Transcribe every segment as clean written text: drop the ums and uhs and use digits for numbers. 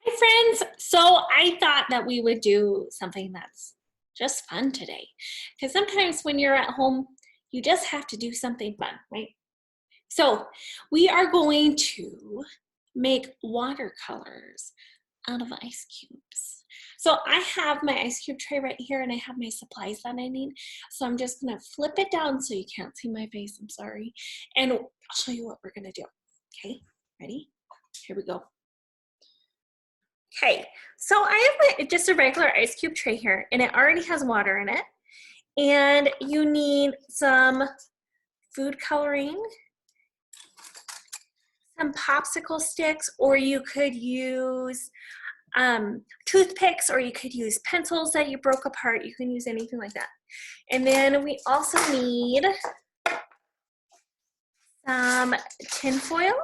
Hi friends! So I thought that we would do something that's just fun today. Because sometimes when you're at home, you just have to do something fun, right? So we are going to make watercolors out of ice cubes. So I have my ice cube tray right here and I have my supplies that I need. So I'm just gonna flip it down so you can't see my face, I'm sorry. And I'll show you what we're gonna do. Okay, ready? Here we go. Okay, so I have just a regular ice cube tray here and it already has water in it. And you need some food coloring, some popsicle sticks, or you could use toothpicks, or you could use pencils that you broke apart. You can use anything like that. And then we also need some tin foil.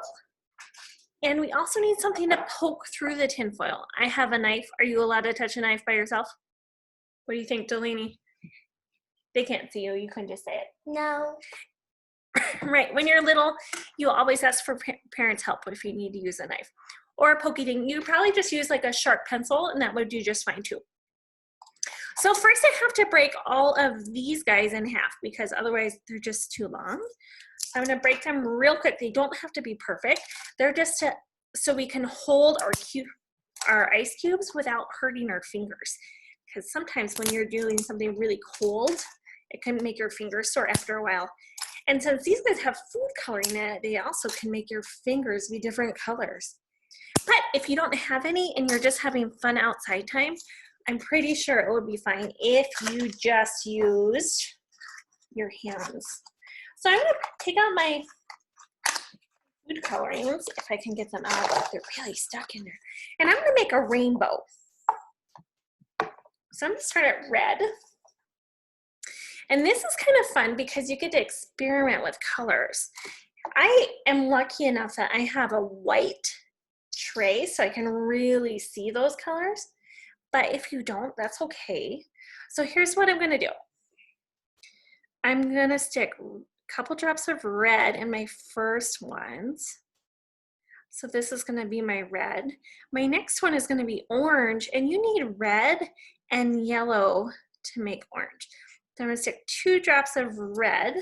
And we also need something to poke through the tin foil. I have a knife. Are you allowed to touch a knife by yourself? What do you think, Delaney? They can't see you. You can just say it. No. Right. When you're little, you always ask for parents' help if you need to use a knife. Or a pokey thing. You probably just use like a sharp pencil, and that would do just fine too. So first I have to break all of these guys in half because otherwise they're just too long. I'm going to break them real quick. They don't have to be perfect. They're just so we can hold our ice cubes without hurting our fingers. Because sometimes when you're doing something really cold, it can make your fingers sore after a while. And since these guys have food coloring in it, they also can make your fingers be different colors. But if you don't have any and you're just having fun outside time, I'm pretty sure it would be fine if you just used your hands. So I'm going to take out my food colorings, if I can get them out. They're really stuck in there. And I'm going to make a rainbow. So I'm going to start at red. And this is kind of fun because you get to experiment with colors. I am lucky enough that I have a white tray so I can really see those colors. But if you don't, that's okay. So here's what I'm going to do. I'm going to stick couple drops of red in my first ones. So this is going to be my red. My next one is going to be orange, and you need red and yellow to make orange. So I'm going to stick 2 drops of red,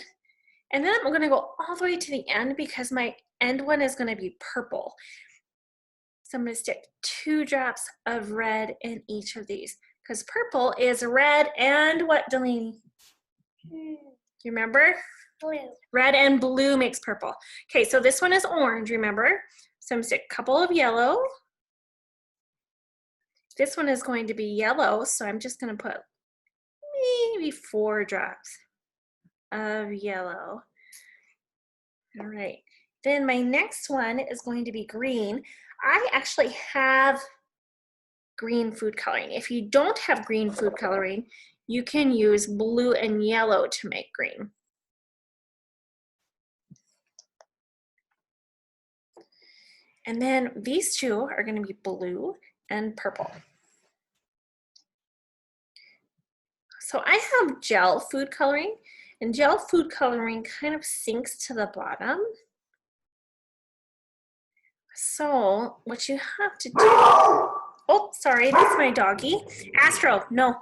and then I'm going to go all the way to the end because my end one is going to be purple. So I'm going to stick 2 drops of red in each of these because purple is red and what, Delaney? You remember? Blue. Red and blue makes purple. Okay, so this one is orange, remember? So I'm going to stick a couple of yellow. This one is going to be yellow, so I'm just going to put maybe 4 drops of yellow. All right, then my next one is going to be green. I actually have green food coloring. If you don't have green food coloring, you can use blue and yellow to make green. And then these two are going to be blue and purple. So I have gel food coloring, and gel food coloring kind of sinks to the bottom. So what you have to do, oh, sorry, that's my doggy. Astro, no.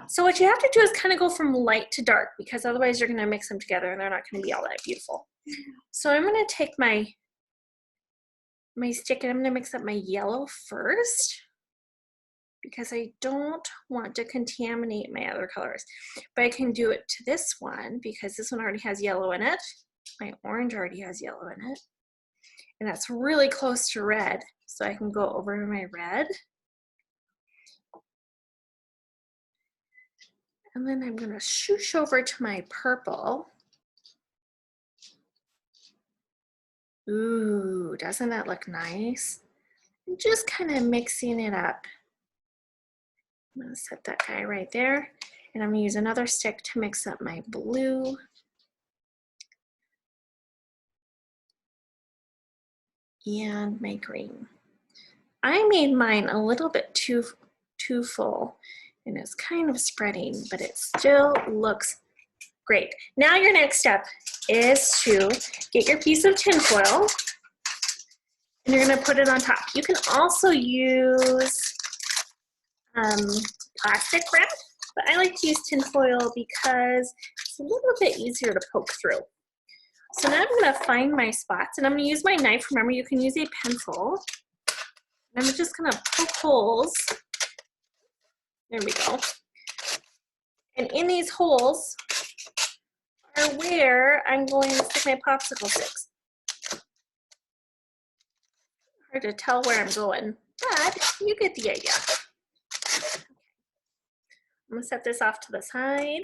So what you have to do is kind of go from light to dark because otherwise you're going to mix them together and they're not going to be all that beautiful. So I'm going to take my stick and I'm going to mix up my yellow first because I don't want to contaminate my other colors. But I can do it to this one because this one already has yellow in it. My orange already has yellow in it. And that's really close to red. So I can go over to my red. And then I'm going to shoosh over to my purple. Ooh, doesn't that look nice? I'm just kind of mixing it up. I'm going to set that guy right there. And I'm going to use another stick to mix up my blue. And my green. I made mine a little bit too full. And it's kind of spreading, but it still looks great. Now your next step is to get your piece of tin foil And you're gonna put it on top. You can also use plastic wrap, but I like to use tin foil because it's a little bit easier to poke through. So now I'm gonna find my spots and I'm gonna use my knife. Remember, you can use a pencil. And I'm just gonna poke holes. There we go. And in these holes are where I'm going to stick my popsicle sticks. Hard to tell where I'm going, but you get the idea. I'm gonna set this off to the side,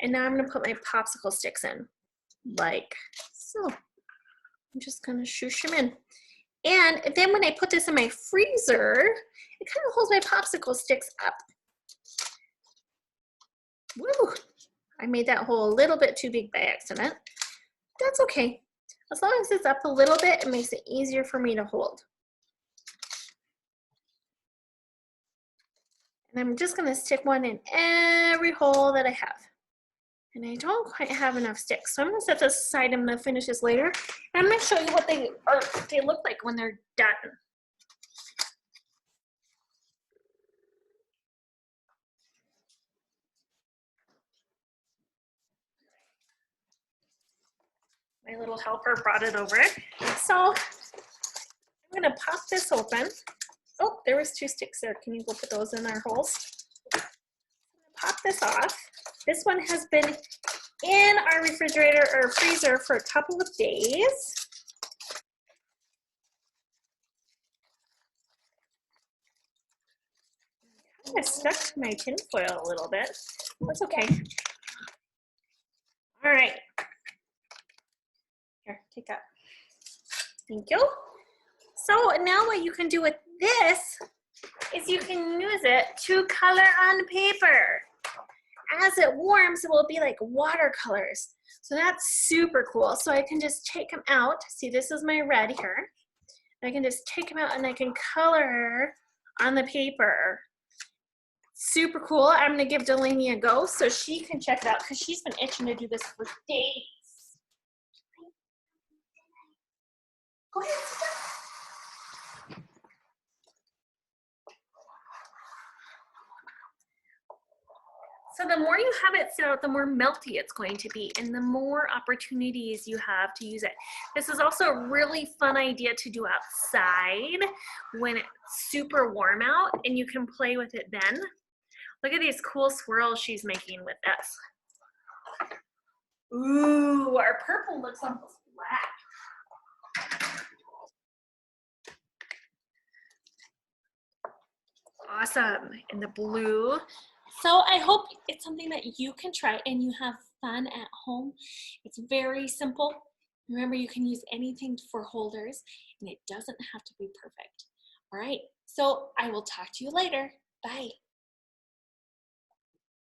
and now I'm gonna put my popsicle sticks in, like so. I'm just gonna shoosh them in. And then when I put this in my freezer, it kind of holds my popsicle sticks up. Woo! I made that hole a little bit too big by accident. That's okay. As long as it's up a little bit, it makes it easier for me to hold. And I'm just gonna stick one in every hole that I have. And I don't quite have enough sticks. So I'm gonna set this aside. I'm gonna finish this later. And I'm gonna show you what they look like when they're done. My little helper brought it over. So I'm gonna pop this open. Oh, there was 2 sticks there. Can you go put those in our holes? Pop this off. This one has been in our refrigerator or freezer for a couple of days. I'm kind of stuck to my tin foil a little bit. That's okay. All right. Here, take that. Thank you. So now what you can do with this is you can use it to color on paper. As it warms, it will be like watercolors. So that's super cool. So I can just take them out. See, this is my red here. I can just take them out and I can color on the paper. Super cool. I'm gonna give Delaney a go so she can check it out because she's been itching to do this for days. Go ahead. So the more you have it sit out, the more melty it's going to be and the more opportunities you have to use it. This is also a really fun idea to do outside when it's super warm out and you can play with it then. Look at these cool swirls she's making with this. Ooh, our purple looks almost black. Awesome, and the blue. So I hope it's something that you can try and you have fun at home. It's very simple. Remember, you can use anything for holders and it doesn't have to be perfect. All right, so I will talk to you later. Bye.